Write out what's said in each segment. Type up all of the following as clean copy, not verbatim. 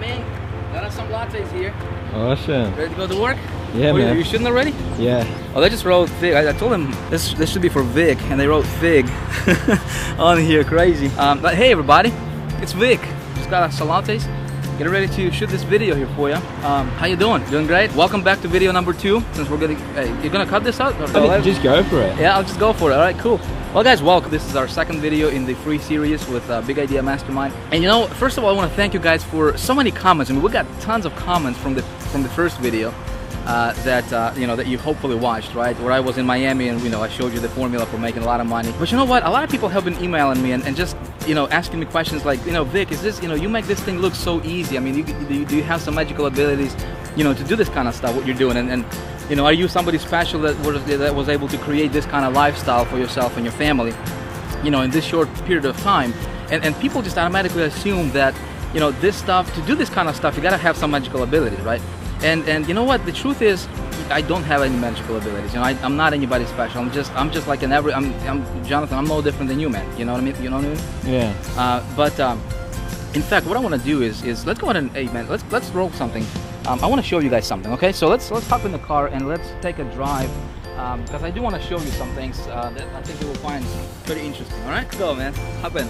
man. Got us some lattes here. Awesome. Ready to go to work? Yeah, man. You shouldn't already? Yeah. Oh, they just wrote Fig. I told them this should be for Vic, and they wrote Fig on here. Crazy. But hey, everybody, it's Vic. Just got us some lattes. Getting ready to shoot this video here for you. How you doing? Doing great? Welcome back to video number 2. Since we're getting, you're gonna cut this out? Just go for it. Yeah, I'll just go for it. All right, cool. Well, guys, welcome. This is our second video in the free series with Big Idea Mastermind. And you know, first of all, I want to thank you guys for so many comments. I mean, we got tons of comments from the first video that you know, that you hopefully watched, right? Where I was in Miami and, you know, I showed you the formula for making a lot of money. But you know what? A lot of people have been emailing me and just, you know, asking me questions like, you know, Vic, is this, you know, you make this thing look so easy. I mean, do you have some magical abilities, you know, to do this kind of stuff, what you're doing? And you know, are you somebody special that was able to create this kind of lifestyle for yourself and your family, you know, in this short period of time? And people just automatically assume that, you know, this stuff, to do this kind of stuff, you gotta have some magical abilities, right? And you know what? The truth is, I don't have any magical abilities. You know, I'm not anybody special. I'm just like I'm Jonathan. I'm no different than you, man. You know what I mean? You know what I mean? Yeah. But in fact, what I want to do is let's go ahead and, hey man, let's roll something. I want to show you guys something. Okay, so let's hop in the car and let's take a drive because I do want to show you some things that I think you will find pretty interesting. All right, let's go, man. Hop in.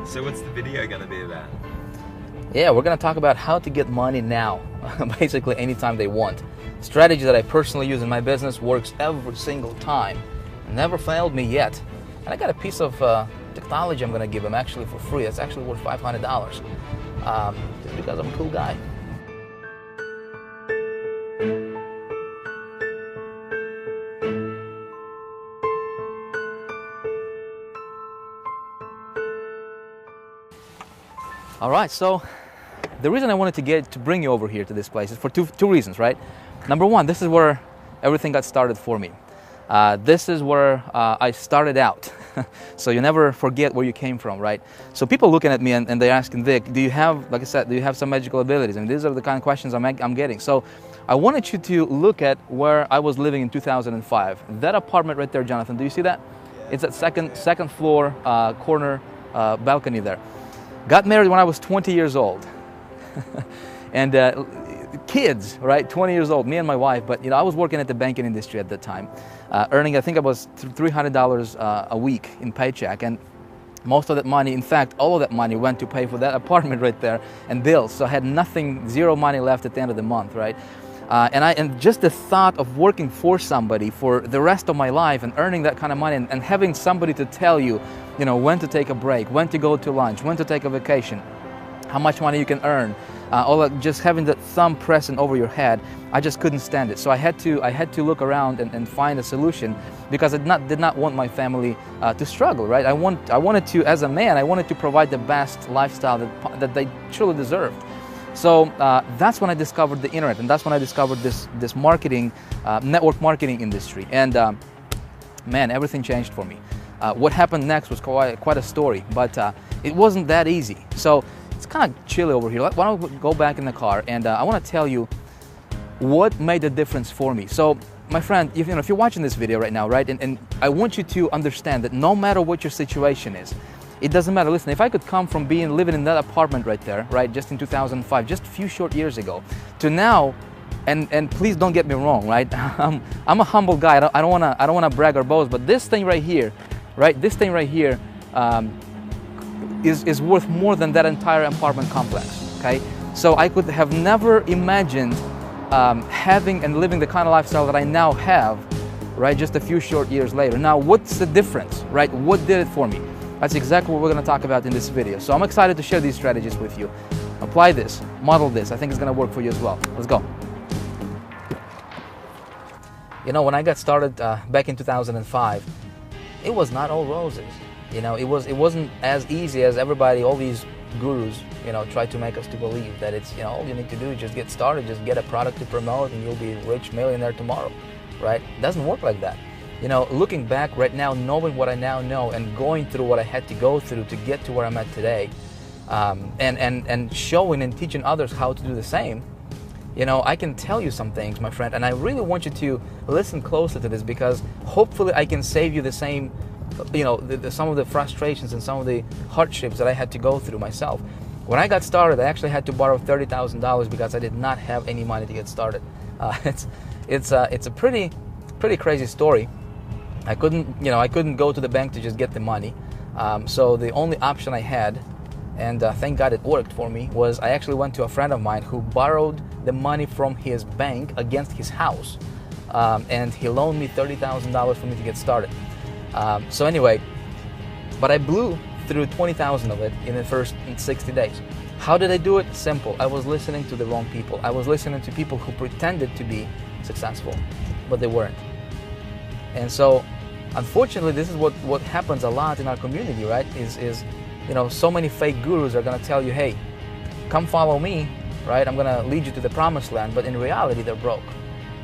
So what's the video going to be about? Yeah, we're going to talk about how to get money now, basically anytime they want. Strategy that I personally use in my business, works every single time. Never failed me yet. And I got a piece of technology I'm going to give them actually for free. It's actually worth $500 just because I'm a cool guy. All right, so the reason I wanted to bring you over here to this place is for two reasons, right? Number one, this is where everything got started for me. This is where I started out. So you never forget where you came from, right? So people looking at me and they're asking, Vic, do you have, like I said, do you have some magical abilities? I mean, these are the kind of questions I'm getting. So I wanted you to look at where I was living in 2005. That apartment right there, Jonathan, do you see that? It's that second floor corner balcony there. Got married when I was 20 years old. And kids, right, 20 years old, me and my wife, but you know, I was working at the banking industry at that time, earning, I think it was $300 a week in paycheck, and most of that money, in fact, all of that money went to pay for that apartment right there and bills, so I had nothing, zero money left at the end of the month, right? And just the thought of working for somebody for the rest of my life and earning that kind of money and having somebody to tell you, you know, when to take a break, when to go to lunch, when to take a vacation, how much money you can earn, all that, just having that thumb pressing over your head, I just couldn't stand it. So I had to look around and find a solution because I did not want my family to struggle, right? I wanted to, as a man, I wanted to provide the best lifestyle that they truly deserved. So that's when I discovered the internet, and that's when I discovered this marketing, network marketing industry. And man, everything changed for me. What happened next was quite a story, but it wasn't that easy. So it's kind of chilly over here. Why don't we go back in the car, and I want to tell you what made the difference for me. So my friend, if you're watching this video right now, right, and I want you to understand that no matter what your situation is, it doesn't matter. Listen, if I could come from living in that apartment right there, right, just in 2005, just a few short years ago, to now, and please don't get me wrong, right? I'm a humble guy. I don't wanna brag or boast, but this thing right here, right? This thing right here is worth more than that entire apartment complex. Okay, so I could have never imagined having and living the kind of lifestyle that I now have right? Just a few short years later. Now, what's the difference, right? What did it for me? That's exactly what we're going to talk about in this video. So I'm excited to share these strategies with you. Apply this, model this. I think it's going to work for you as well. Let's go. You know, when I got started back in 2005, it was not all roses. You know, it wasn't as easy as everybody, all these gurus, you know, try to make us to believe that it's, you know, all you need to do is just get started, just get a product to promote and you'll be a rich millionaire tomorrow, right? It doesn't work like that. You know, looking back right now, knowing what I now know and going through what I had to go through to get to where I'm at today, and showing and teaching others how to do the same, you know, I can tell you some things, my friend, and I really want you to listen closely to this because hopefully I can save you the same, you know, some of the frustrations and some of the hardships that I had to go through myself. When I got started, I actually had to borrow $30,000 because I did not have any money to get started. It's a pretty crazy story. I couldn't go to the bank to just get the money. So the only option I had, and thank God it worked for me, was I actually went to a friend of mine who borrowed the money from his bank against his house. And he loaned me $30,000 for me to get started. So anyway, but I blew through 20,000 of it in the first 60 days. How did I do it? Simple. I was listening to the wrong people. I was listening to people who pretended to be successful, but they weren't. And so, unfortunately, this is what happens a lot in our community, right? Is you know, so many fake gurus are going to tell you, hey, come follow me, right? I'm going to lead you to the promised land. But in reality, they're broke.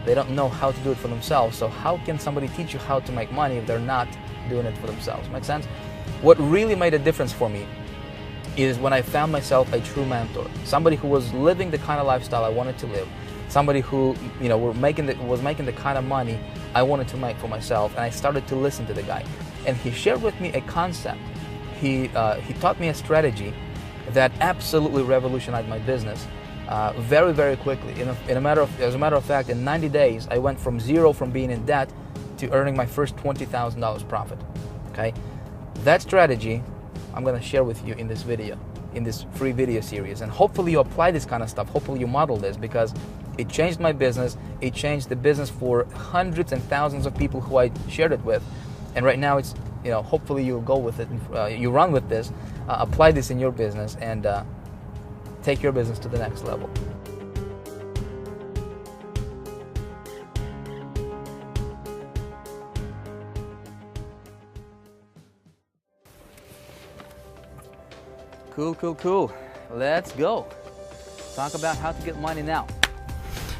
They don't know how to do it for themselves. So how can somebody teach you how to make money if they're not doing it for themselves? Make sense? What really made a difference for me is when I found myself a true mentor, somebody who was living the kind of lifestyle I wanted to live, somebody who, you know, was making the kind of money I wanted to make for myself, and I started to listen to the guy. And he shared with me a concept. He taught me a strategy that absolutely revolutionized my business very, very quickly. As a matter of fact, in 90 days, I went from zero, from being in debt, to earning my first $20,000 profit. Okay, that strategy I'm going to share with you in this video, in this free video series, and hopefully you apply this kind of stuff. Hopefully you model this, because it changed my business. It changed the business for hundreds and thousands of people who I shared it with, and right now it's, you know, hopefully you'll go with it, you run with this, apply this in your business, and take your business to the next level. Cool. Let's go. Talk about how to get money now.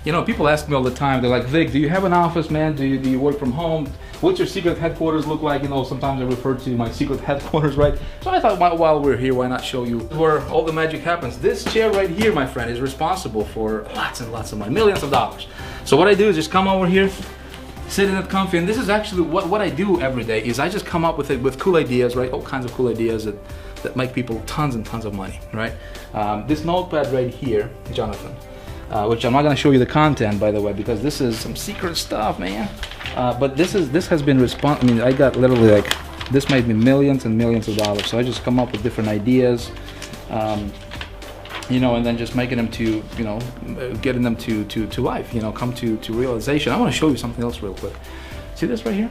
You know, people ask me all the time, they're like, Vic, do you have an office, man? Do you work from home? What's your secret headquarters look like? You know, sometimes I refer to my secret headquarters, right? So I thought, while we're here, why not show you where all the magic happens? This chair right here, my friend, is responsible for lots and lots of money, millions of dollars. So what I do is just come over here, sit in it comfy, and this is actually what I do every day, is I just come up with cool ideas, right? All kinds of cool ideas that make people tons and tons of money, right? This notepad right here, Jonathan, which I'm not going to show you the content, by the way, because this is some secret stuff, man. But this has been I mean, I got literally, like, this made me millions and millions of dollars. So I just come up with different ideas, you know, and then just making them to, you know, getting them to life, you know, come to realization. I want to show you something else real quick. See this right here?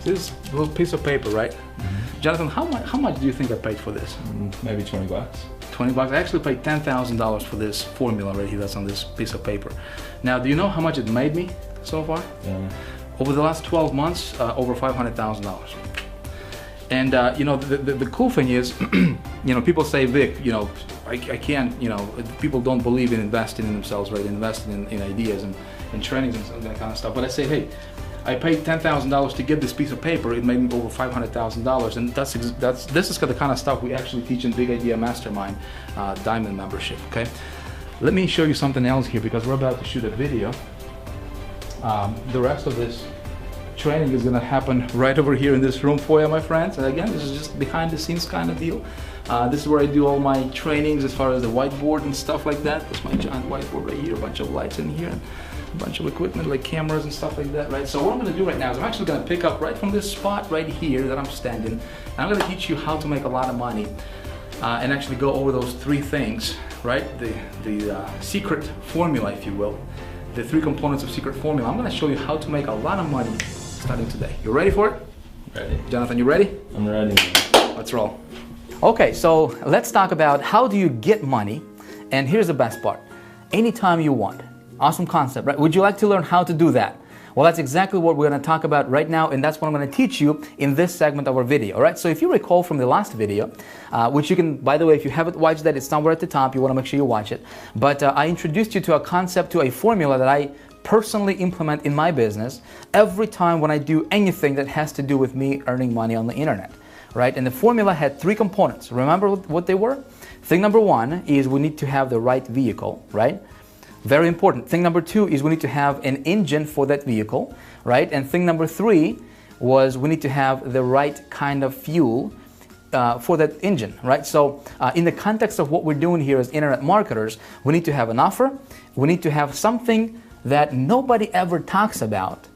See this little piece of paper, right? Mm-hmm. Jonathan, how much do you think I paid for this? Maybe 20 bucks. 20 bucks. I actually paid $10,000 for this formula right here that's on this piece of paper. Now, do you know how much it made me so far? Yeah. Over the last 12 months, over $500,000. And you know, the cool thing is, you know, people say, Vic, you know, I can't, you know, people don't believe in investing in themselves, right? Investing in ideas and trainings and that kind of stuff. But I say, hey, I paid $10,000 to get this piece of paper. It made me over $500,000, and this is the kind of stuff we actually teach in Big Idea Mastermind Diamond membership. Okay, let me show you something else here, because we're about to shoot a video. The rest of this training is going to happen right over here in this room for you, my friends. And again, this is just behind the scenes kind of deal. This is where I do all my trainings as far as the whiteboard and stuff like that. That's my giant whiteboard right here, a bunch of lights in here, a bunch of equipment like cameras and stuff like that, right? So what I'm going to do right now is I'm actually going to pick up right from this spot right here that I'm standing, and I'm going to teach you how to make a lot of money and actually go over those three things, right? The secret formula, if you will, the 3 components of secret formula. I'm going to show you how to make a lot of money starting today. You ready for it? Ready. Jonathan, you ready? I'm ready. Let's roll. Okay, so let's talk about how do you get money, and here's the best part. Anytime you want. Awesome concept, right? Would you like to learn how to do that? Well, that's exactly what we're going to talk about right now, and that's what I'm going to teach you in this segment of our video, all right? So if you recall from the last video, which you can, by the way, if you haven't watched that, it's somewhere at the top. You want to make sure you watch it. But I introduced you to a concept, to a formula that I personally implement in my business every time when I do anything that has to do with me earning money on the internet, right? And the formula had 3 components. Remember what they were? Thing number 1 is we need to have the right vehicle, right? Very important. Thing number 2 is we need to have an engine for that vehicle, right? And thing number 3 was we need to have the right kind of fuel for that engine, right? So in the context of what we're doing here as internet marketers, we need to have an offer. We need to have something that nobody ever talks about,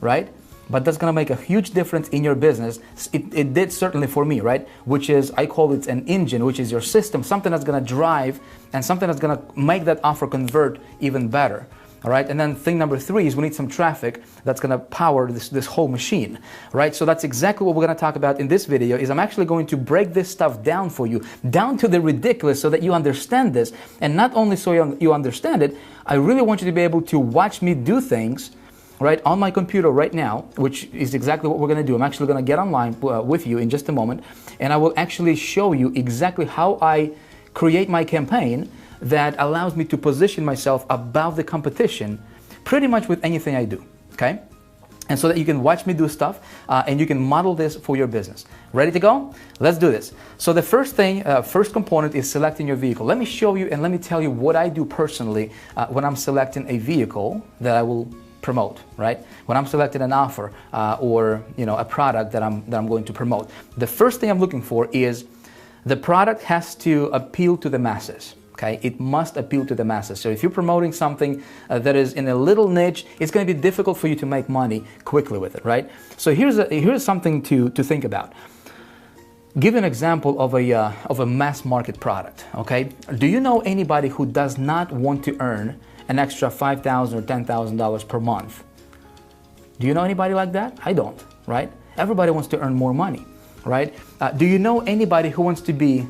right? But that's going to make a huge difference in your business. It did certainly for me, right? Which is, I call it an engine, which is your system, something that's going to drive and something that's going to make that offer convert even better, all right? And then thing number 3 is we need some traffic that's going to power this whole machine, right? So that's exactly what we're going to talk about in this video. Is I'm actually going to break this stuff down for you, down to the ridiculous, so that you understand this. And not only so you understand it, I really want you to be able to watch me do things right on my computer right now, which is exactly what we're going to do. I'm actually going to get online with you in just a moment, and I will actually show you exactly how I create my campaign that allows me to position myself above the competition pretty much with anything I do, okay? And so that you can watch me do stuff and you can model this for your business. Ready to go? Let's do this. So the first thing, first component is selecting your vehicle. Let me show you and let me tell you what I do personally when I'm selecting a vehicle that I will promote, right? When I'm selecting an offer or a product that I'm going to promote, the first thing I'm looking for is the product has to appeal to the masses. Okay, it must appeal to the masses. So if you're promoting something that is in a little niche, it's going to be difficult for you to make money quickly with it, right? So here's something to think about. Give an example of a mass market product. Okay, do you know anybody who does not want to earn an extra $5,000 or $10,000 per month? Do you know anybody like that? I don't, right? Everybody wants to earn more money, right? Do you know anybody who wants to be,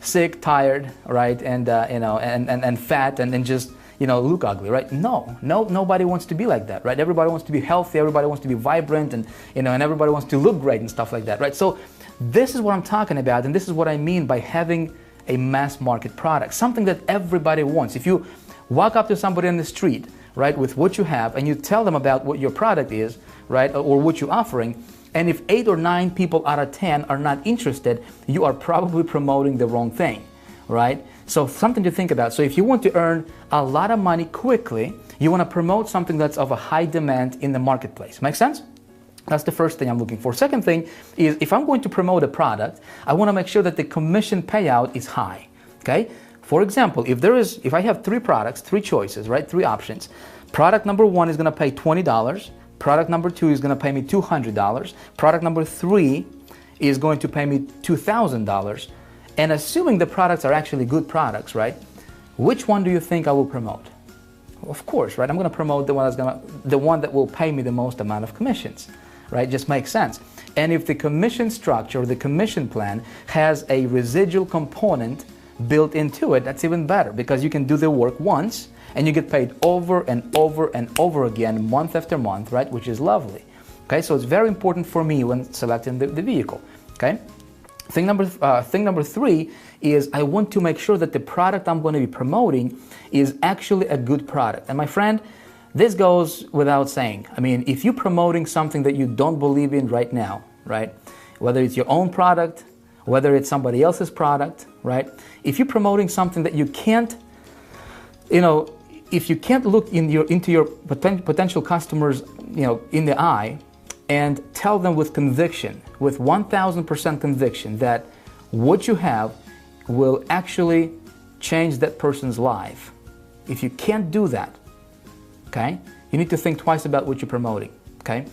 sick, tired, right, and fat and just, look ugly, right? Nobody wants to be like that, right? Everybody wants to be healthy, everybody wants to be vibrant, and and everybody wants to look great and stuff like that, right? So this is what I'm talking about, and this is what I mean by having a mass market product, something that everybody wants. If you walk up to somebody on the street, right, with what you have, and you tell them about what your product is, right, or what you're offering, and if 8 or 9 people out of 10 are not interested, you are probably promoting the wrong thing, right? So something to think about. So if you want to earn a lot of money quickly, you want to promote something that's of a high demand in the marketplace. Make sense? That's the first thing I'm looking for. Second thing is, if I'm going to promote a product, I want to make sure that the commission payout is high, okay? For example, if I have 3 products, 3 choices, right, 3 options, product number 1 is going to pay $20, product number 2 is going to pay me $200, product number 3 is going to pay me $2,000, and assuming the products are actually good products, right, which one do you think I will promote? Of course, right, I'm going to promote the one that will pay me the most amount of commissions, right? Just makes sense. And if the commission structure, the commission plan has a residual component built into it, that's even better, because you can do the work once and you get paid over and over and over again, month after month, right? Which is lovely. Okay, so it's very important for me when selecting the vehicle. Okay, thing number 3 is I want to make sure that the product I'm going to be promoting is actually a good product. And my friend, this goes without saying. I mean, if you're promoting something that you don't believe in right now, right? Whether it's your own product, whether it's somebody else's product, right? If you're promoting something that you can't, if you can't look into your potential customers, in the eye and tell them with conviction, with 1,000% conviction that what you have will actually change that person's life. If you can't do that, okay, you need to think twice about what you're promoting, okay?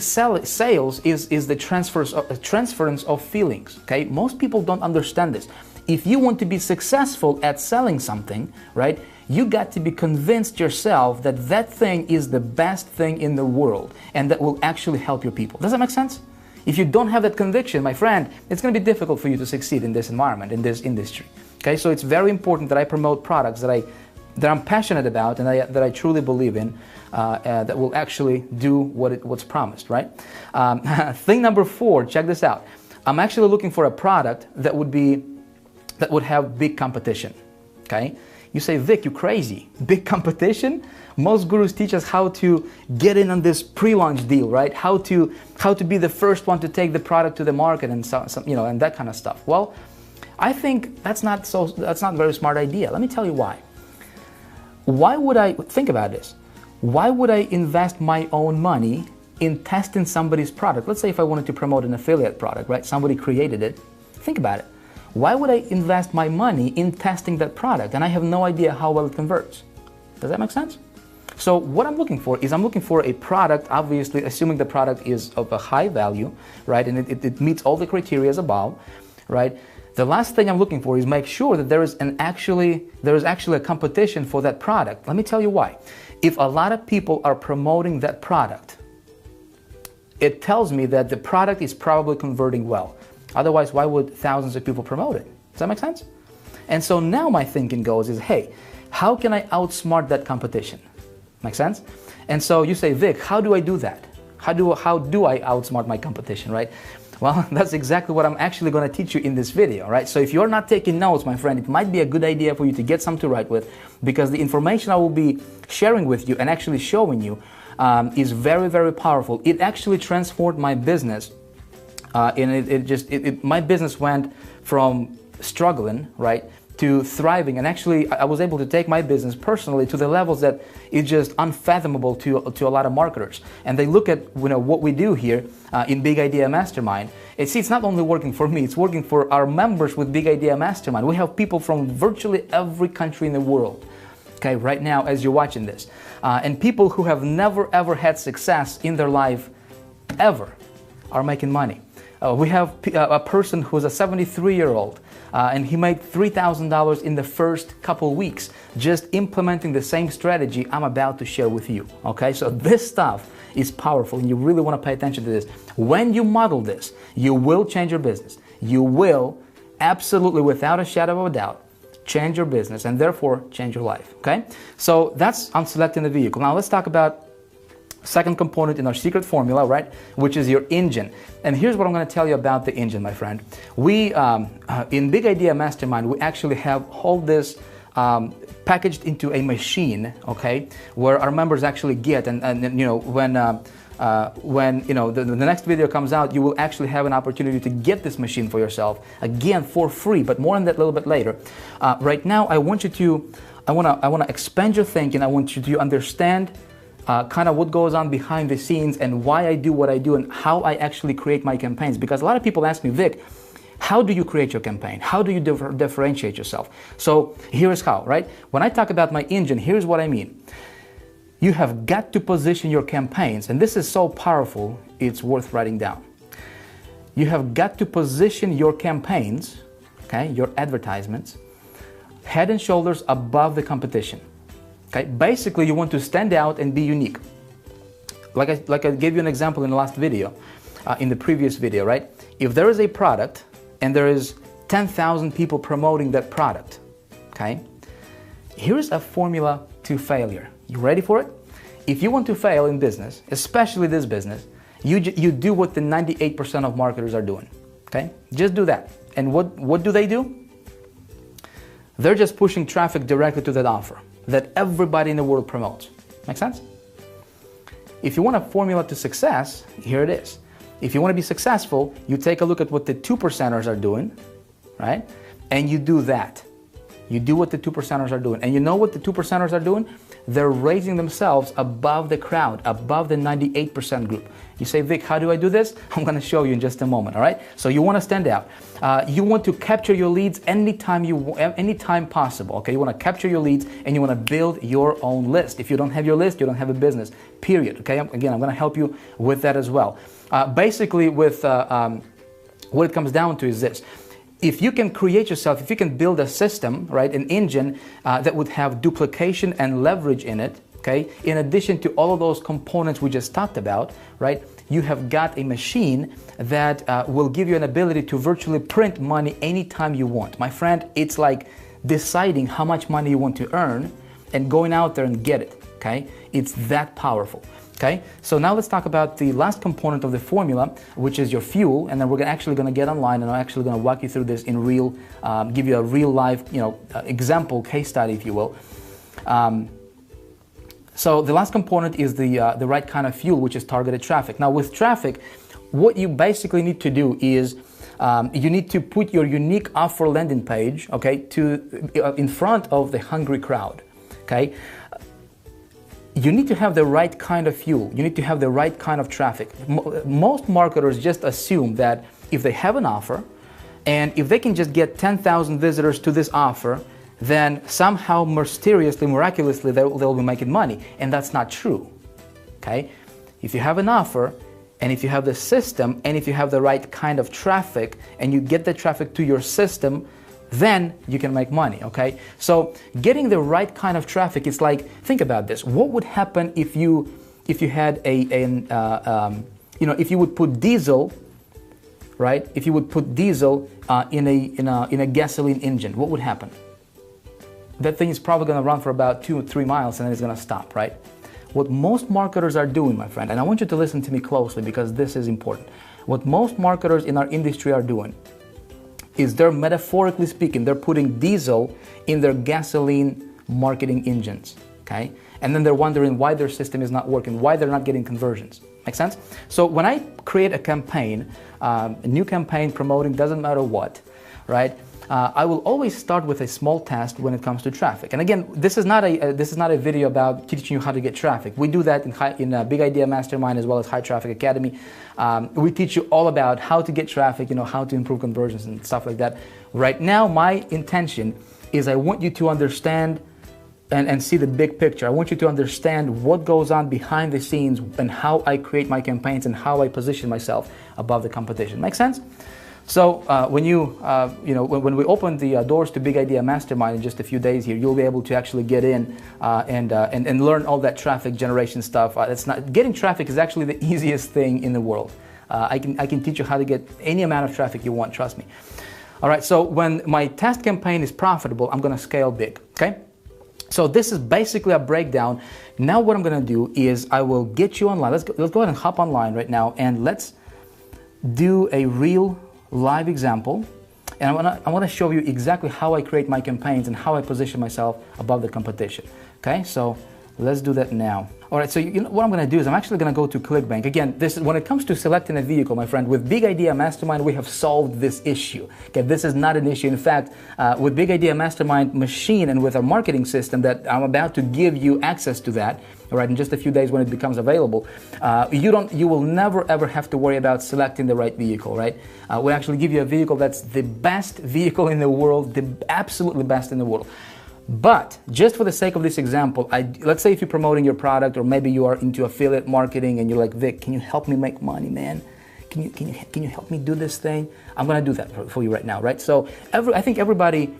Sales is the transference of feelings, okay? Most people don't understand this. if you want to be successful at selling something, right, you got to be convinced yourself that that thing is the best thing in the world and that will actually help your people. Does that make sense? If you don't have that conviction, my friend, it's going to be difficult for you to succeed in this environment, in this industry. Okay, so it's very important that I promote products that I'm passionate about and that I truly believe in, that will actually do what's promised, right? Thing number 4, check this out. I'm actually looking for a product that would have big competition. Okay, you say, Vic, you crazy? Big competition? Most gurus teach us how to get in on this pre-launch deal, right? How to be the first one to take the product to the market and and that kind of stuff. Well, I think that's not a very smart idea. Let me tell you why. Why would I think about this? Why would I invest my own money in testing somebody's product? Let's say if I wanted to promote an affiliate product, right? Somebody created it. Think about it. Why would I invest my money in testing that product and I have no idea how well it converts? Does that make sense? So what I'm looking for is I'm looking for a product, obviously assuming the product is of a high value, right? And it meets all the criteria above, right? The last thing I'm looking for is make sure that there is actually a competition for that product. Let me tell you why. If a lot of people are promoting that product, it tells me that the product is probably converting well. Otherwise, why would thousands of people promote it? Does that make sense? And so now my thinking goes is, hey, how can I outsmart that competition? Make sense? And so you say, Vic, how do I do that? How do I outsmart my competition, right? Well, that's exactly what I'm actually going to teach you in this video, right? So if you're not taking notes, my friend, it might be a good idea for you to get something to write with, because the information I will be sharing with you and actually showing you is very, very powerful. It actually transformed my business, and my business went from struggling, right, to thriving, and actually I was able to take my business personally to the levels that it's just unfathomable to a lot of marketers. And they look at what we do here in Big Idea Mastermind. It's not only working for me, it's working for our members with Big Idea Mastermind. We have people from virtually every country in the world, okay, right now as you're watching this, and people who have never ever had success in their life ever are making money. We have a person who's a 73-year-old, and he made $3,000 in the first couple weeks just implementing the same strategy I'm about to share with you. Okay, so this stuff is powerful, and you really want to pay attention to this. When you model this, you will change your business. You will absolutely, without a shadow of a doubt, change your business and therefore change your life. Okay, so that's on selecting the vehicle. Now let's talk about second component in our secret formula, right, which is your engine. And here's what I'm going to tell you about the engine, my friend. We, in Big Idea Mastermind, we actually have all this packaged into a machine, okay, where our members actually get, and when the next video comes out, you will actually have an opportunity to get this machine for yourself, again, for free, but more on that a little bit later. Right now, I want to expand your thinking. I want you to understand kind of what goes on behind the scenes and why I do what I do and how I actually create my campaigns. Because a lot of people ask me, Vic, how do you create your campaign? How do you differentiate yourself? So here's how, right? When I talk about my engine, here's what I mean. You have got to position your campaigns, and this is so powerful, it's worth writing down. You have got to position your campaigns, okay, your advertisements, head and shoulders above the competition. Okay, basically you want to stand out and be unique. Like I gave you an example in the last video, in the previous video, right? If there is a product and there is 10,000 people promoting that product, okay? Here's a formula to failure. You ready for it? If you want to fail in business, especially this business, you do what the 98% of marketers are doing, okay? Just do that. And what do? They're just pushing traffic directly to that offer that everybody in the world promotes. Make sense? If you want a formula to success, here it is. If you want to be successful, you take a look at what the 2%ers are doing, right? And you do that. You do what the 2%ers are doing. And you know what the 2%ers are doing? They're raising themselves above the crowd, above the 98% group. You say, Vic, how do I do this? I'm going to show you in just a moment, all right? So you want to stand out. You want to capture your leads anytime possible, okay? You want to capture your leads and you want to build your own list. If you don't have your list, you don't have a business, period, okay? Again, I'm going to help you with that as well. Basically, what it comes down to is this. if you can create yourself, if you can build a system, right, an engine that would have duplication and leverage in it, okay, in addition to all of those components we just talked about, right, you have got a machine that will give you an ability to virtually print money anytime you want. My friend, it's like deciding how much money you want to earn and going out there and get it, okay? It's that powerful. Okay, so now let's talk about the last component of the formula, which is your fuel, and then we're actually going to get online and I'm actually going to walk you through this in real, give you a real life, example case study, if you will. So the last component is the right kind of fuel, which is targeted traffic. Now with traffic, what you basically need to do is you need to put your unique offer landing page, okay, in front of the hungry crowd, okay. You need to have the right kind of fuel. You need to have the right kind of traffic. Most marketers just assume that if they have an offer and if they can just get 10,000 visitors to this offer, then somehow mysteriously, miraculously, they'll be making money. And that's not true, okay? If you have an offer and if you have the system and if you have the right kind of traffic and you get the traffic to your system, then you can make money, okay? So getting the right kind of traffic is like, think about this. What would happen if you had if you would put diesel, right? If you would put diesel in a gasoline engine, what would happen? That thing is probably going to run for about 2 or 3 miles and then it's going to stop, right? What most marketers are doing, my friend, and I want you to listen to me closely because this is important. What most marketers in our industry are doing is they're, metaphorically speaking, they're putting diesel in their gasoline marketing engines, okay? And then they're wondering why their system is not working, why they're not getting conversions. Make sense? So when I create a campaign, a new campaign promoting, doesn't matter what, right? I will always start with a small test when it comes to traffic. And again, this is not a video about teaching you how to get traffic. We do that in Big Idea Mastermind as well as High Traffic Academy. We teach you all about how to get traffic, how to improve conversions and stuff like that. Right now, my intention is I want you to understand and see the big picture. I want you to understand what goes on behind the scenes and how I create my campaigns and how I position myself above the competition. Make sense? So when when we open the doors to Big Idea Mastermind in just a few days here, you'll be able to actually get in and learn all that traffic generation stuff. Getting traffic is actually the easiest thing in the world. I can teach you how to get any amount of traffic you want. Trust me. All right. So when my test campaign is profitable, I'm going to scale big. Okay. So this is basically a breakdown. Now what I'm going to do is I will get you online. Let's go ahead and hop online right now and let's do a real live example, and I want to show you exactly how I create my campaigns and how I position myself above the competition. Okay, so let's do that now. All right, so what I'm going to do is I'm actually going to go to ClickBank. Again, this is when it comes to selecting a vehicle, my friend, with Big Idea Mastermind, we have solved this issue. Okay, this is not an issue. In fact, with Big Idea Mastermind machine and with our marketing system that I'm about to give you access to that, all right, in just a few days when it becomes available, you will never ever have to worry about selecting the right vehicle, right? We actually give you a vehicle that's the best vehicle in the world, the absolutely best in the world. But just for the sake of this example, let's say if you're promoting your product or maybe you are into affiliate marketing and you're like, Vic, can you help me make money, man? Can you help me do this thing? I'm going to do that for you right now, right? So I think everybody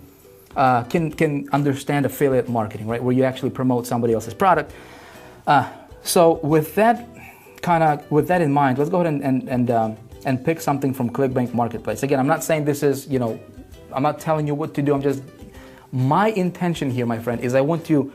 can understand affiliate marketing, right? Where you actually promote somebody else's product. So with that in mind, let's go ahead and pick something from ClickBank Marketplace. Again, I'm not saying this is, I'm not telling you what to do. My intention here, my friend, is I want you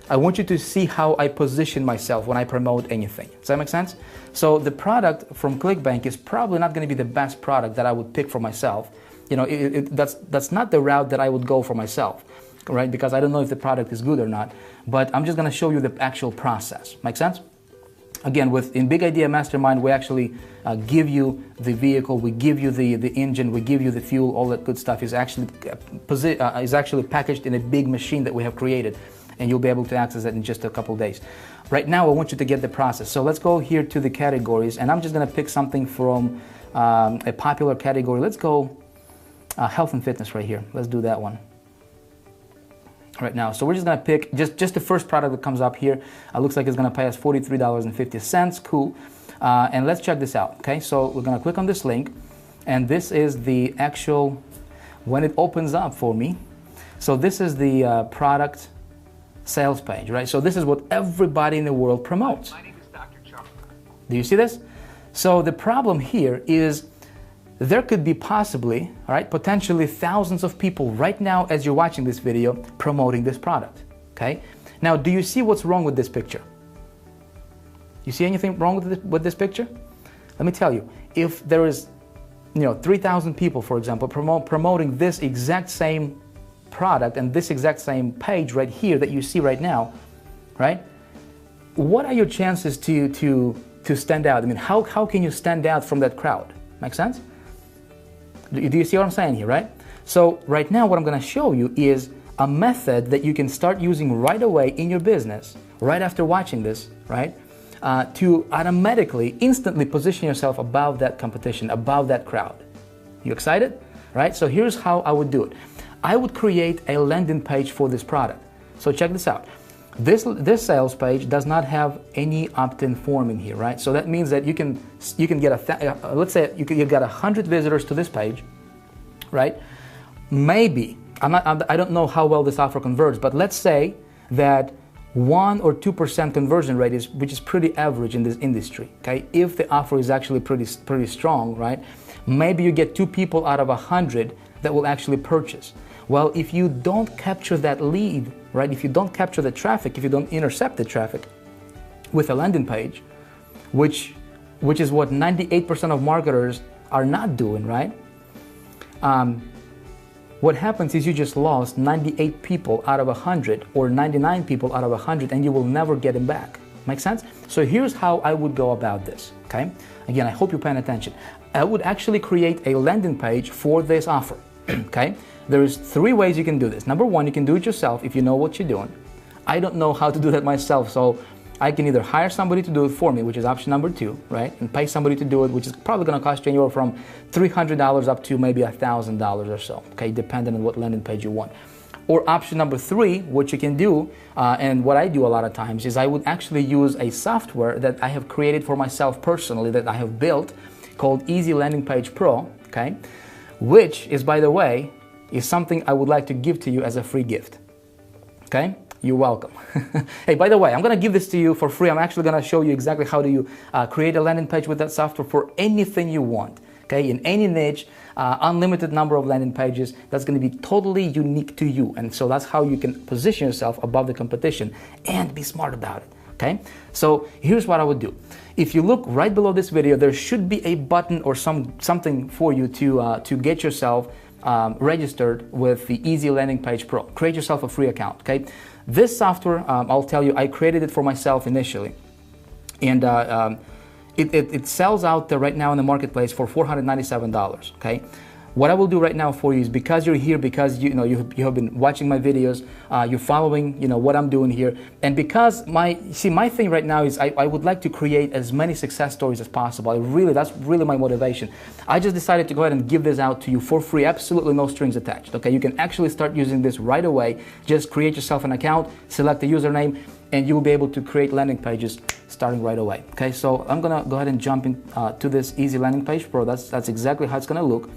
to see how I position myself when I promote anything. Does that make sense? So the product from ClickBank is probably not going to be the best product that I would pick for myself. That's not the route that I would go for myself, right? Because I don't know if the product is good or not. But I'm just going to show you the actual process. Make sense? Again, in Big Idea Mastermind, we actually give you the vehicle, we give you the engine, we give you the fuel, all that good stuff is actually packaged in a big machine that we have created, and you'll be able to access that in just a couple of days. Right now, I want you to get the process. So let's go here to the categories, and I'm just going to pick something from a popular category. Let's go health and fitness right here. Let's do that one right now. So we're just going to pick just the first product that comes up here. Looks like it's going to pay us $43.50. Cool. And let's check this out. Okay, so we're going to click on this link, and this is the actual when it opens up for me, so this is the product sales page, right? So this is what everybody in the world promotes. My name is Dr. Charles. Do you see this? So the problem here is there could be possibly, all right, potentially thousands of people right now as you're watching this video promoting this product, okay? Now, do you see what's wrong with this picture? You see anything wrong with this picture? Let me tell you, if there is, 3,000 people, for example, promoting this exact same product and this exact same page right here that you see right now, right? What are your chances to stand out? I mean, how can you stand out from that crowd? Make sense? Do you see what I'm saying here, right? So right now what I'm going to show you is a method that you can start using right away in your business, right after watching this, right? To automatically, instantly position yourself above that competition, above that crowd. You excited? Right? So here's how I would do it. I would create a landing page for this product. So check this out. This sales page does not have any opt-in form in here, right? So that means that you can get let's say you've got 100 visitors to this page, right? Maybe I don't know how well this offer converts, but let's say that 1 or 2% conversion rate which is pretty average in this industry. Okay, if the offer is actually pretty strong, right? Maybe you get 2 people out of 100 that will actually purchase. Well, if you don't capture that lead, right? If you don't capture the traffic, if you don't intercept the traffic with a landing page, which is what 98% of marketers are not doing, right? What happens is you just lost 98 people out of 100 or 99 people out of 100 and you will never get them back. Make sense? So here's how I would go about this, okay? Again, I hope you're paying attention. I would actually create a landing page for this offer, okay? There's 3 ways you can do this. Number 1, you can do it yourself if you know what you're doing. I don't know how to do that myself, so I can either hire somebody to do it for me, which is option number 2, right? And pay somebody to do it, which is probably going to cost you anywhere from $300 up to maybe $1,000 or so, okay? Depending on what landing page you want. Or option number 3, what you can do, and what I do a lot of times, is I would actually use a software that I have created for myself personally, that I have built, called Easy Landing Page Pro, okay? Which is, by the way, is something I would like to give to you as a free gift, okay? You're welcome. Hey, by the way, I'm going to give this to you for free. I'm actually going to show you exactly how do you create a landing page with that software for anything you want, okay? In any niche, unlimited number of landing pages that's going to be totally unique to you. And so that's how you can position yourself above the competition and be smart about it, okay? So here's what I would do. If you look right below this video, there should be a button or something for you to get yourself registered with the Easy Landing Page Pro. Create yourself a free account, okay? This software, I'll tell you, I created it for myself initially. And it sells out there right now in the marketplace for $497, okay? What I will do right now for you is, because you're here, because you have been watching my videos, you're following what I'm doing here, and because my thing right now is I would like to create as many success stories as possible. That's really my motivation. I just decided to go ahead and give this out to you for free, absolutely no strings attached. Okay, you can actually start using this right away. Just create yourself an account, select the username, and you will be able to create landing pages starting right away. Okay, so I'm gonna go ahead and jump in to this Easy Landing Page Pro. That's exactly how it's gonna look.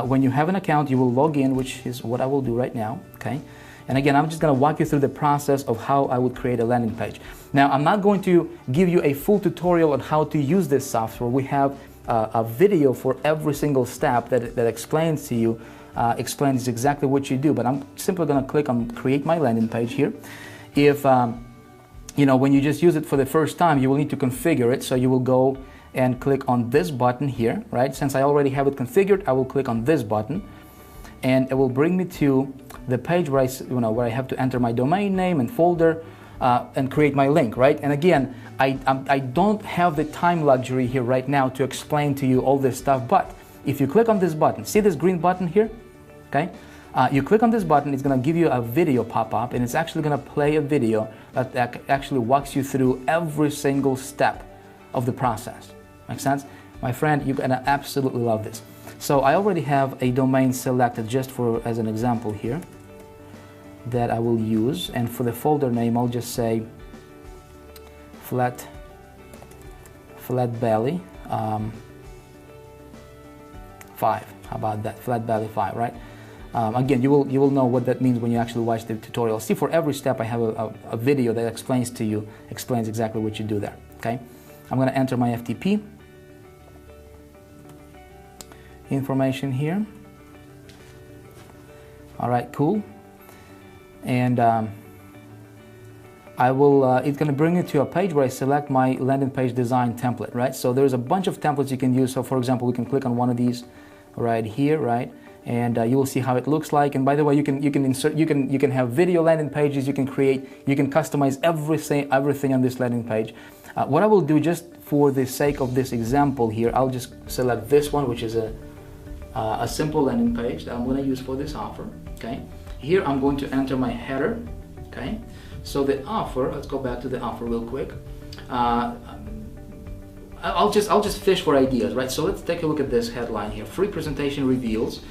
When you have an account, you will log in, which is what I will do right now, okay? And again, I'm just going to walk you through the process of how I would create a landing page. Now, I'm not going to give you a full tutorial on how to use this software. We have a video for every single step that explains to you, explains exactly what you do, but I'm simply going to click on Create My Landing Page here. If, when you just use it for the first time, you will need to configure it, so you will go and click on this button here, right? Since I already have it configured, I will click on this button, and it will bring me to the page where I have to enter my domain name and folder and create my link, right? And again, I don't have the time luxury here right now to explain to you all this stuff, but if you click on this button, see this green button here, okay? You click on this button, it's going to give you a video pop up, and it's actually going to play a video that actually walks you through every single step of the process. Make sense? My friend, you're gonna absolutely love this. So I already have a domain selected just as an example here that I will use, and for the folder name I'll just say flat belly 5. How about that? Flat belly 5, right? Again, you will know what that means when you actually watch the tutorial. See, for every step I have a video that explains exactly what you do there, okay? I'm going to enter my FTP information here. All right, cool. And it's going to bring you to a page where I select my landing page design template, right? So there's a bunch of templates you can use. So for example, we can click on one of these right here, right? And you will see how it looks like. And by the way, you can insert, you can have video landing pages. You can customize everything on this landing page. What I will do, just for the sake of this example here, I'll just select this one, which is a simple landing page that I'm going to use for this offer. Okay. Here I'm going to enter my header. Okay. So the offer. Let's go back to the offer real quick. I'll just fish for ideas, right? So let's take a look at this headline here. Free presentation reveals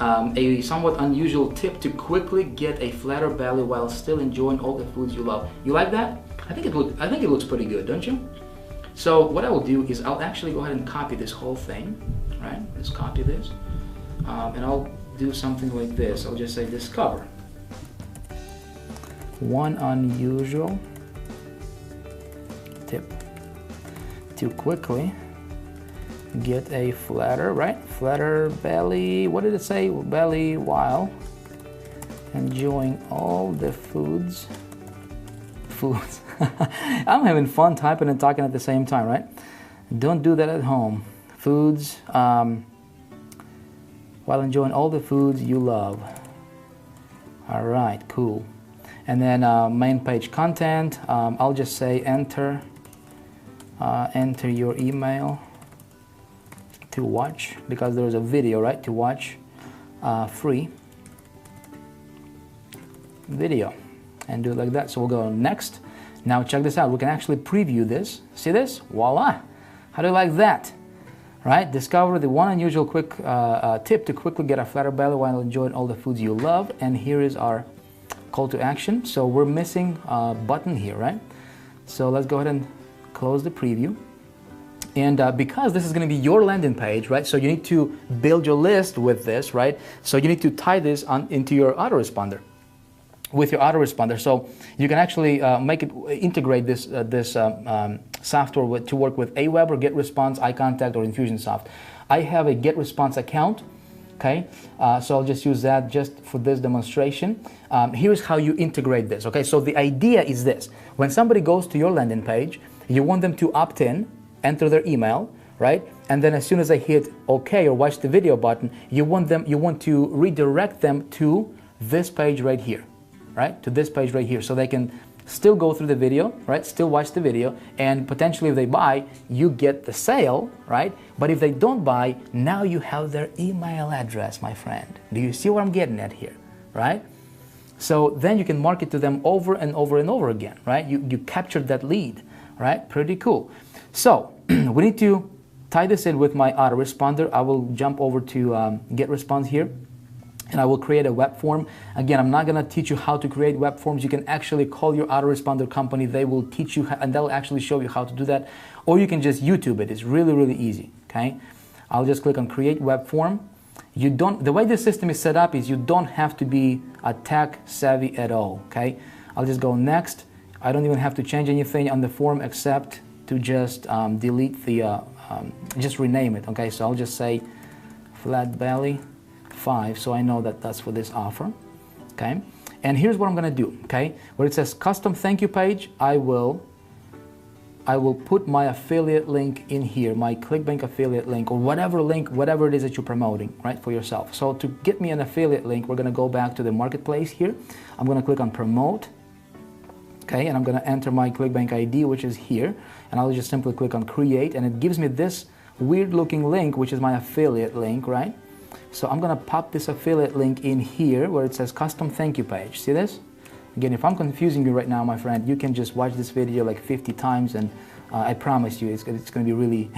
a somewhat unusual tip to quickly get a flatter belly while still enjoying all the foods you love. You like that? I think it looks pretty good, don't you? So what I will do is I'll actually go ahead and copy this whole thing, right? Let's copy this, and I'll do something like this. I'll just say discover one unusual tip to quickly get a flatter, right? Flatter belly, what did it say? Belly while enjoying all the foods. I'm having fun typing and talking at the same time, right? Don't do that at home. Foods, while enjoying all the foods you love. All right, cool. And then main page content, I'll just say enter your email to watch, because there's a video, right, to watch free video, and do it like that. So we'll go next. Now check this out, we can actually preview this. See this? Voila! How do you like that? Right? Discover the one unusual quick tip to quickly get a flatter belly while enjoying all the foods you love. And here is our call to action. So we're missing a button here, right? So let's go ahead and close the preview. And because this is going to be your landing page, right? So you need to build your list with this, right? So you need to tie this into your autoresponder, with your autoresponder. So you can actually integrate this software to work with Aweber, GetResponse, iContact, or Infusionsoft. I have a GetResponse account. Okay, so I'll just use that just for this demonstration. Here's how you integrate this. Okay, so the idea is this: when somebody goes to your landing page, you want them to opt in, enter their email, right? And then as soon as they hit OK or watch the video button, you want to redirect them to this page right here, right? To this page right here, so they can still go through the video, right? Still watch the video, and potentially if they buy, you get the sale, right? But if they don't buy, now you have their email address, my friend. Do you see what I'm getting at here, right? So then you can market to them over and over and over again, right? You captured that lead, right? Pretty cool. So we need to tie this in with my autoresponder. I will jump over to GetResponse here, and I will create a web form. Again, I'm not going to teach you how to create web forms. You can actually call your autoresponder company. They will teach you, and they'll actually show you how to do that. Or you can just YouTube it. It's really, really easy, okay? I'll just click on Create Web Form. The way this system is set up is you don't have to be a tech savvy at all, okay? I'll just go Next. I don't even have to change anything on the form except to just delete the, just rename it, okay? So I'll just say Flat Belly 5, so I know that that's for this offer, okay? And here's what I'm gonna do, okay? Where it says custom thank you page, I will put my affiliate link in here, my ClickBank affiliate link, or whatever it is that you're promoting, right, for yourself. So to get me an affiliate link, we're gonna go back to the marketplace here. I'm gonna click on promote, okay? And I'm gonna enter my ClickBank ID, which is here, and I'll just simply click on create, and it gives me this weird looking link, which is my affiliate link, right? So I'm going to pop this affiliate link in here where it says custom thank you page. See this? Again, if I'm confusing you right now, my friend, you can just watch this video like 50 times, and I promise you it's going to be really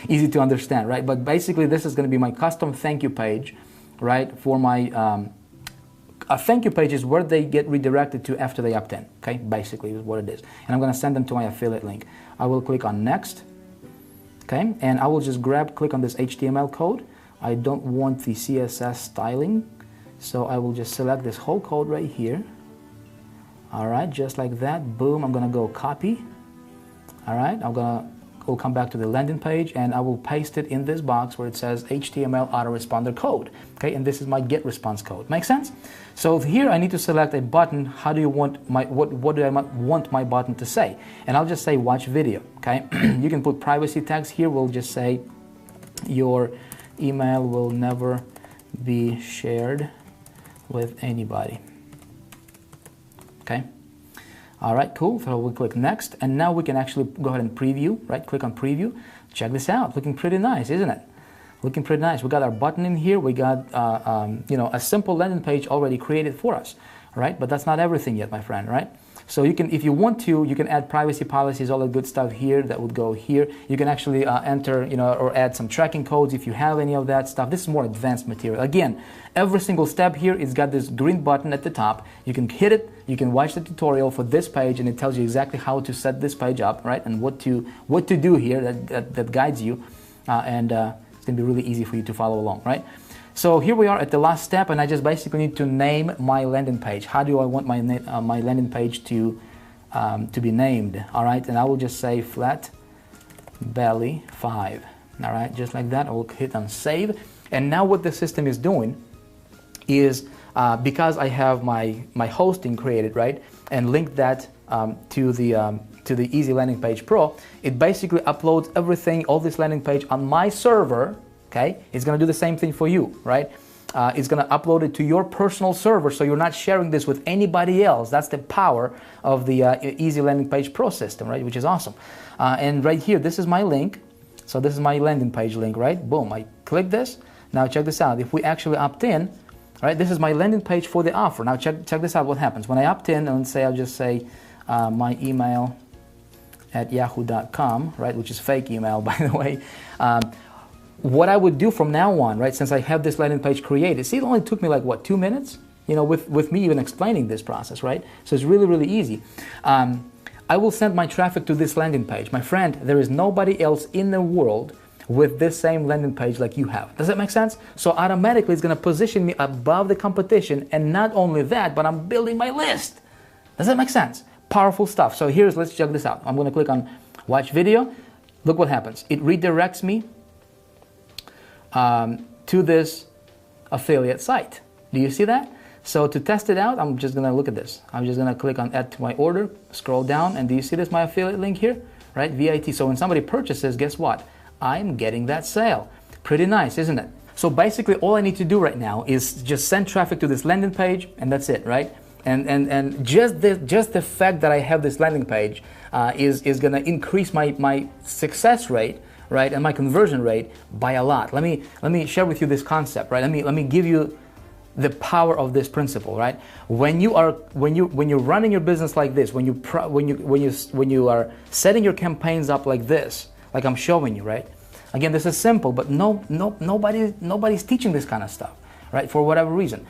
easy to understand, right? But basically this is going to be my custom thank you page, right? For my a thank you page is where they get redirected to after they opt in, okay? Basically is what it is. And I'm going to send them to my affiliate link. I will click on next, okay? And I will just click on this HTML code. I don't want the CSS styling, So I will just select this whole code right here. All right, just like that. Boom, I'm gonna go copy. All right, we'll come back to the landing page and I will paste it in this box where it says HTML autoresponder code. Okay, and this is my get response code. Make sense? So here I need to select a button. How do you want my, what do I want my button to say? And I'll just say watch video. Okay, you can put privacy tags here. We'll just say your email will never be shared with anybody. Okay. All right, cool. So we'll click next, and now we can actually go ahead and preview, right? Click on preview. Check this out. Looking pretty nice, isn't it? Looking pretty nice. We got our button in here. We got, you know, a simple landing page already created for us, right? But that's not everything yet, my friend, right? So you can, if you want to, you can add privacy policies, all the good stuff here that would go here. You can actually enter, you know, or add some tracking codes if you have any of that stuff. This is more advanced material. Again, every single step here, it's got this green button at the top. You can hit it, you can watch the tutorial for this page, and it tells you exactly how to set this page up, right? And what to do here that guides you, and it's gonna be really easy for you to follow along, right? So here we are at the last step, and I just basically need to name my landing page. How do I want my my landing page to be named? All right, and I will just say flat belly 5. All right, just like that. I will hit on save, and now what the system is doing is because I have my hosting created, right, and linked that to the Easy Landing Page Pro, it basically uploads everything, all this landing page on my server. Okay, it's going to do the same thing for you, right? It's going to upload it to your personal server, so you're not sharing this with anybody else. That's the power of the Easy Landing Page Pro system, right? Which is awesome. And right here, this is my link. So this is my landing page link, right? Boom, I click this. Now check this out. If we actually opt in, right, this is my landing page for the offer. Now check this out. What happens when I opt in? And say I'll just say my email at yahoo.com, right? Which is fake email, by the way. What I would do from now on, right, since I have this landing page created, see, it only took me like, what, 2 minutes? You know, with me even explaining this process, right? So it's really, really easy. I will send my traffic to this landing page. My friend, there is nobody else in the world with this same landing page like you have. Does that make sense? So automatically it's going to position me above the competition, and not only that, but I'm building my list. Does that make sense? Powerful stuff. So let's check this out. I'm going to click on watch video. Look what happens. It redirects me to this affiliate site. Do you see that? So to test it out, I'm just gonna look at this. I'm just gonna click on add to my order, scroll down, and do you see this, my affiliate link here? Right, VIT. So when somebody purchases, guess what? I'm getting that sale. Pretty nice, isn't it? So basically all I need to do right now is just send traffic to this landing page, and that's it, right? And just the fact that I have this landing page is gonna increase my success rate, right, and my conversion rate by a lot. Let me share with you this concept, right? Let me give you the power of this principle, right? When you're running your business like this, when you are setting your campaigns up like this, like I'm showing you, right? Again, this is simple, but nobody's teaching this kind of stuff, right? For whatever reason.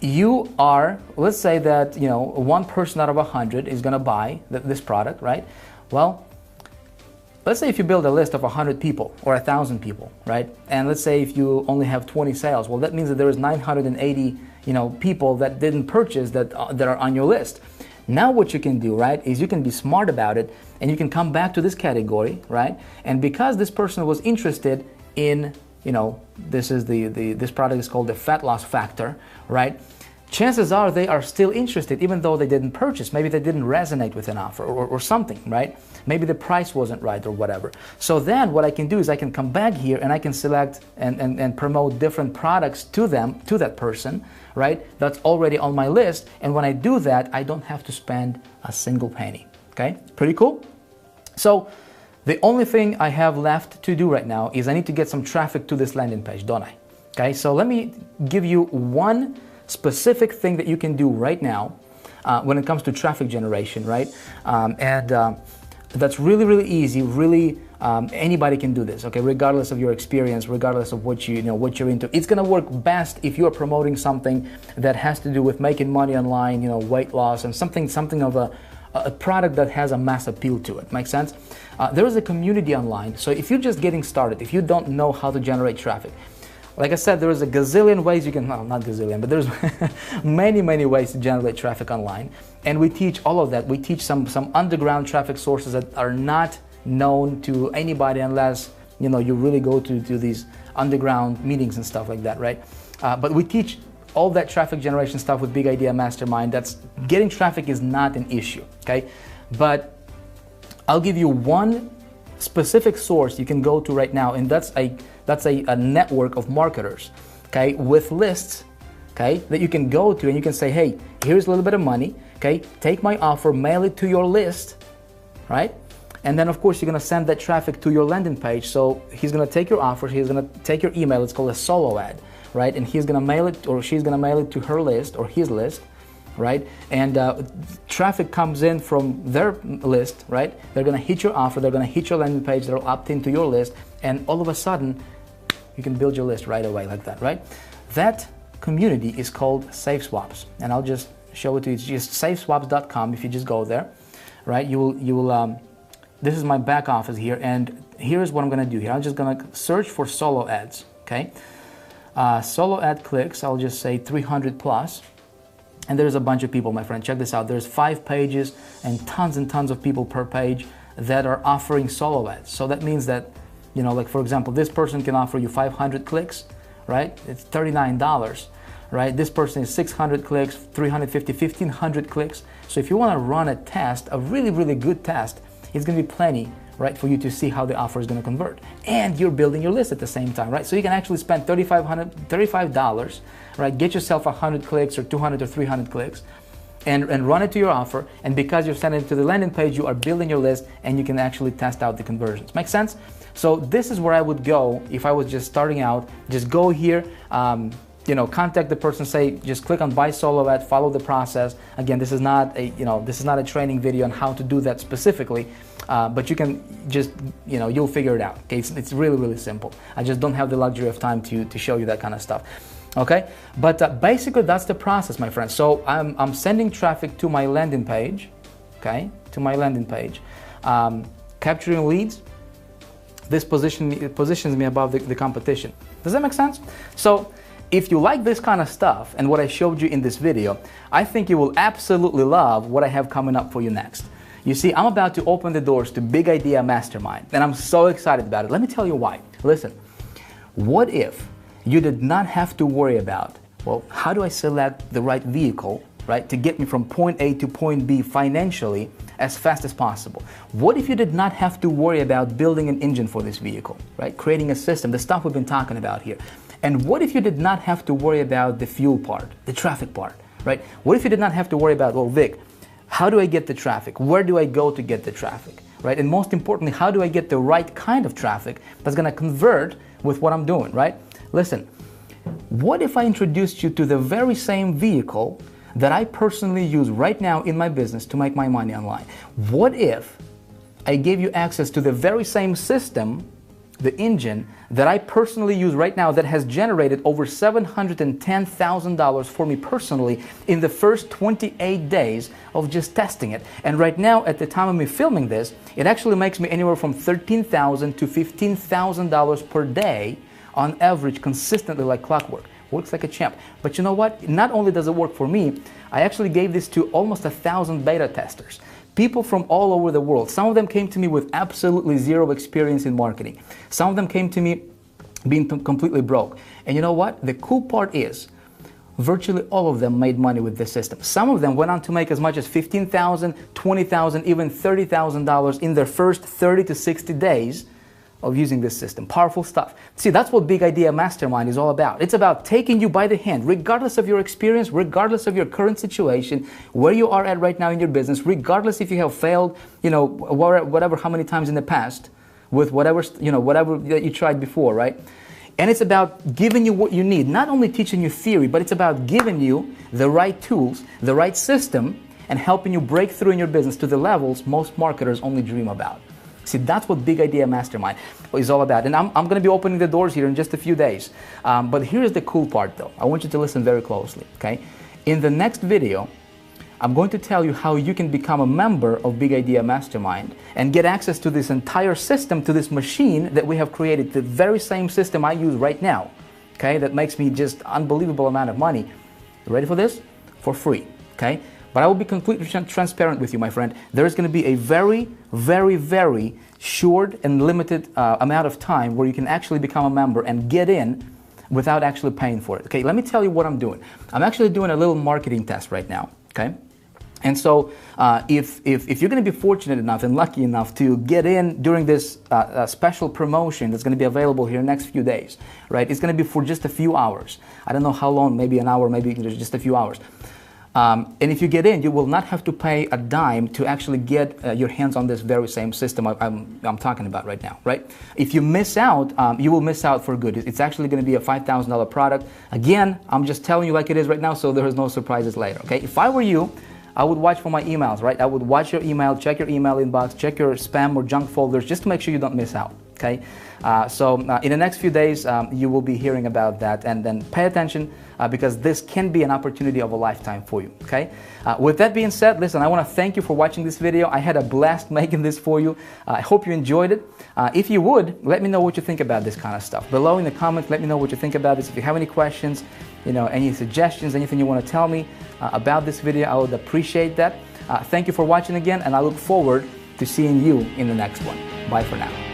You are, let's say that, you know, 1 person out of 100 is gonna buy this product, right? Well, let's say if you build a list of 100 people or 1,000 people, right? And let's say if you only have 20 sales, well, that means that there is 980, you know, people that didn't purchase that are on your list. Now what you can do, right, is you can be smart about it, and you can come back to this category, right? And because this person was interested in, you know, this product is called the fat loss factor, right? Chances are they are still interested even though they didn't purchase. Maybe they didn't resonate with an offer or something, right? Maybe the price wasn't right or whatever. So then what I can do is I can come back here and I can select and promote different products to them, to that person, right? That's already on my list. And when I do that, I don't have to spend a single penny, okay? Pretty cool? So the only thing I have left to do right now is I need to get some traffic to this landing page, don't I? Okay, so let me give you one specific thing that you can do right now when it comes to traffic generation, right? That's really, really easy. Really, anybody can do this, okay? Regardless of your experience, regardless of what what you're into. It's gonna work best if you are promoting something that has to do with making money online, you know, weight loss, and something of a product that has a mass appeal to it. Make sense? There is a community online, so if you're just getting started, if you don't know how to generate traffic, Like I said, there is a gazillion ways you can, well, not gazillion, but there's many ways to generate traffic online. And we teach all of that. We teach some underground traffic sources that are not known to anybody unless, you know, you really go to these underground meetings and stuff like that, right? But we teach all that traffic generation stuff with Big Idea Mastermind. That's getting traffic is not an issue, okay? But I'll give you one specific source you can go to right now, and that's a network of marketers, okay, with lists, okay, that you can go to and you can say, hey, here's a little bit of money, okay, take my offer, mail it to your list, right? And then of course you're gonna send that traffic to your landing page. So he's gonna take your offer, he's gonna take your email, it's called a solo ad, right? And he's gonna mail it, or she's gonna mail it to her list or his list, right? And traffic comes in from their list, right? They're gonna hit your offer, they're gonna hit your landing page, they'll opt into your list, and all of a sudden, you can build your list right away like that, right? That community is called Safe Swaps, and I'll just show it to you. It's just safeswaps.com. If you just go there, right? You will. This is my back office here, and here's what I'm gonna do here. I'm just gonna search for solo ads. Okay, solo ad clicks. I'll just say 300 plus. And there's a bunch of people, my friend. Check this out. There's 5 pages and tons of people per page that are offering solo ads. So that means that, you know, like for example, this person can offer you 500 clicks, right? It's $39, right? This person is 600 clicks, 350, 1500 clicks. So if you want to run a test, a really good test, it's going to be plenty, right, for you to see how the offer is going to convert. And you're building your list at the same time, right? So you can actually spend $35, right? Get yourself 100 clicks or 200 or 300 clicks and run it to your offer. And because you're sending it to the landing page, you are building your list and you can actually test out the conversions. Make sense? So this is where I would go if I was just starting out. Just go here, you know, contact the person, say, just click on buy solo ad, follow the process. Again, this is not a, you know, this is not a training video on how to do that specifically, but you can just, you know, you'll figure it out. Okay, it's really simple. I just don't have the luxury of time to show you that kind of stuff. Okay, but basically that's the process, my friends. So I'm sending traffic to my landing page, okay, to my landing page, capturing leads. This positions me above the competition. Does that make sense? So if you like this kind of stuff and what I showed you in this video, I think you will absolutely love what I have coming up for you next. You see, I'm about to open the doors to Big Idea Mastermind, and I'm so excited about it. Let me tell you why. Listen, what if you did not have to worry about, well, how do I select the right vehicle, right, to get me from point A to point B financially as fast as possible? What if you did not have to worry about building an engine for this vehicle, right, creating a system, the stuff we've been talking about here? And what if you did not have to worry about the fuel part, the traffic part, right? What if you did not have to worry about, well, Vic, how do I get the traffic? Where do I go to get the traffic, right? And most importantly, how do I get the right kind of traffic that's gonna convert with what I'm doing, right? Listen, what if I introduced you to the very same vehicle that I personally use right now in my business to make my money online? What if I gave you access to the very same system, the engine, that I personally use right now that has generated over $710,000 for me personally in the first 28 days of just testing it. And right now, at the time of me filming this, it actually makes me anywhere from $13,000 to $15,000 per day on average, consistently like clockwork. Works like a champ. But you know what? Not only does it work for me, I actually gave this to almost 1,000 beta testers. People from all over the world. Some of them came to me with absolutely zero experience in marketing. Some of them came to me being completely broke. And you know what? The cool part is, virtually all of them made money with this system. Some of them went on to make as much as $15,000, $20,000, even $30,000 in their first 30 to 60 days of using this system. Powerful stuff. See, that's what Big Idea Mastermind is all about. It's about taking you by the hand, regardless of your experience, regardless of your current situation, where you are at right now in your business, regardless if you have failed, you know, whatever, how many times in the past, with whatever, you know, whatever that you tried before, right? And it's about giving you what you need, not only teaching you theory, but it's about giving you the right tools, the right system, and helping you break through in your business to the levels most marketers only dream about. See, that's what Big Idea Mastermind is all about. And I'm going to be opening the doors here in just a few days. But here's the cool part, though. I want you to listen very closely, okay? In the next video, I'm going to tell you how you can become a member of Big Idea Mastermind and get access to this entire system, to this machine that we have created, the very same system I use right now, okay, that makes me just unbelievable amount of money. You ready for this? For free, okay? But I will be completely transparent with you, my friend. There is going to be a very, very, very short and limited amount of time where you can actually become a member and get in without actually paying for it. Okay, let me tell you what I'm doing. I'm actually doing a little marketing test right now, okay? And so if you're going to be fortunate enough and lucky enough to get in during this special promotion that's going to be available here next few days, right? It's going to be for just a few hours. I don't know how long, maybe an hour, maybe just a few hours. And if you get in, you will not have to pay a dime to actually get your hands on this very same system I'm talking about right now, right? If you miss out, you will miss out for good. It's actually going to be a $5,000 product. Again, I'm just telling you like it is right now, so there is no surprises later, okay? If I were you, I would watch for my emails, right? I would watch your email, check your email inbox, check your spam or junk folders just to make sure you don't miss out, okay? So in the next few days, you will be hearing about that, and then pay attention because this can be an opportunity of a lifetime for you, okay? With that being said, listen, I want to thank you for watching this video. I had a blast making this for you. I hope you enjoyed it. If you would, let me know what you think about this kind of stuff. Below in the comments, let me know what you think about this. If you have any questions, you know, any suggestions, anything you want to tell me about this video, I would appreciate that. Thank you for watching again, and I look forward to seeing you in the next one. Bye for now.